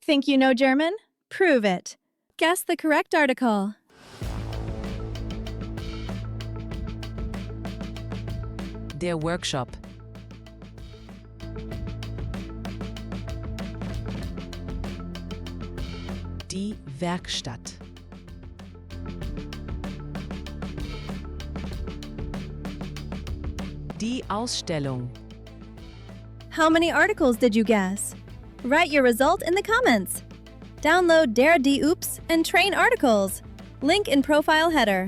think you know German? Prove it. Guess the correct article. Der Workshop. Die Werkstatt. Die Ausstellung. How many articles did you guess? Write your result in the comments. Download derdiedas and train articles. Link in profile header.